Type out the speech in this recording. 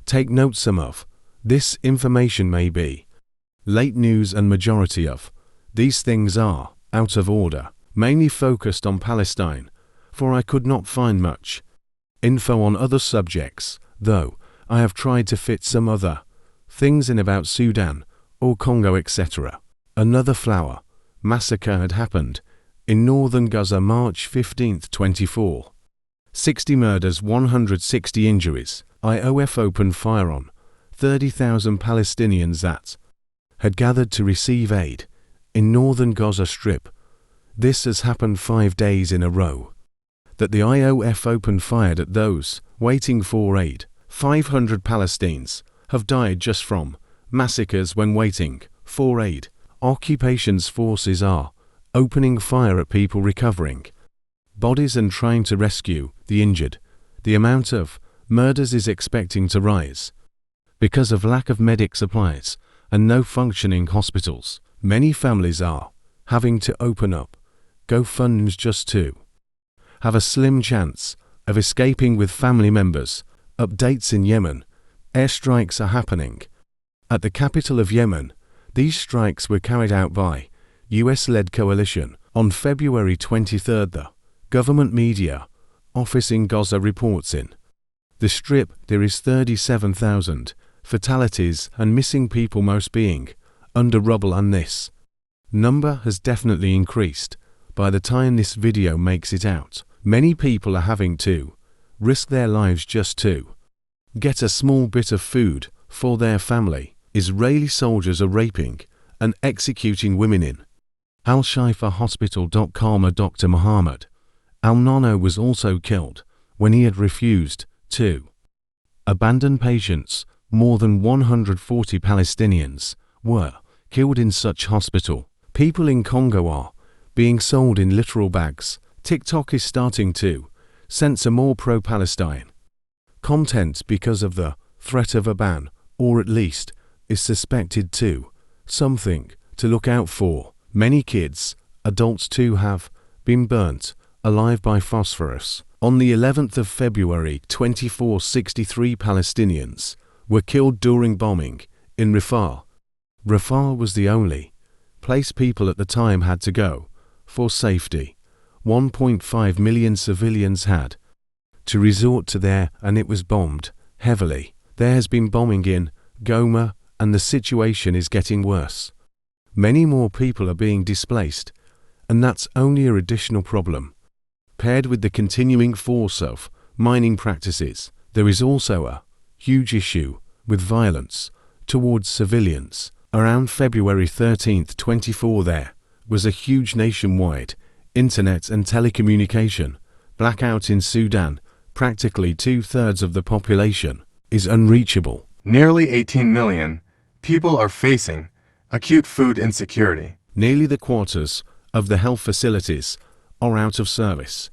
Take note some of this information may be late news, and majority of these things are out of order, mainly focused on Palestine, for I could not find much info on other subjects, though I have tried to fit some other things in about Sudan or Congo, etc. Another flower massacre had happened in northern Gaza March 15, 24. 60 murders, 160 injuries. IOF opened fire on 30,000 Palestinians that had gathered to receive aid in northern Gaza Strip. This has happened 5 days in a row that the IOF opened fire at those waiting for aid. 500 Palestinians have died just from massacres when waiting for aid. Occupations forces are opening fire at people recovering bodies and trying to rescue the injured. The amount of murders is expecting to rise because of lack of medic supplies and no functioning hospitals. Many families are having to open up go-fund-mes just to have a slim chance of escaping with family members. Updates in Yemen. Airstrikes are happening at the capital of Yemen. These strikes were carried out by US-led coalition on February 23. The government media office in Gaza reports in the Strip there is 37,000 fatalities and missing people, most being under rubble, and this number has definitely increased by the time this video makes it out. Many people are having to risk their lives just to get a small bit of food for their family. Israeli soldiers are raping and executing women in Al-Shifa Hospital. Dr. Mohammed Al-Nano was also killed when he had refused to abandon patients. More than 140 Palestinians were killed in such hospital. People in Congo are being sold in literal bags. TikTok is starting to censor more pro-Palestine content because of the threat of a ban, or at least is suspected to. Something to look out for. Many kids, adults too, have been burnt alive by phosphorus. On the 11th of February 63 Palestinians were killed during bombing in Rafah. Rafah was the only place people at the time had to go for safety. 1.5 million civilians had to resort to there, and it was bombed heavily. There has been bombing in Goma, and the situation is getting worse. Many more people are being displaced, and that's only an additional problem. Paired with the continuing force of mining practices, there is also a huge issue with violence towards civilians. Around February 13, 24, there was a huge nationwide internet and telecommunication blackout in Sudan. Practically 2/3 of the population is unreachable. Nearly 18 million people are facing acute food insecurity. Nearly the quarters of the health facilities are out of service.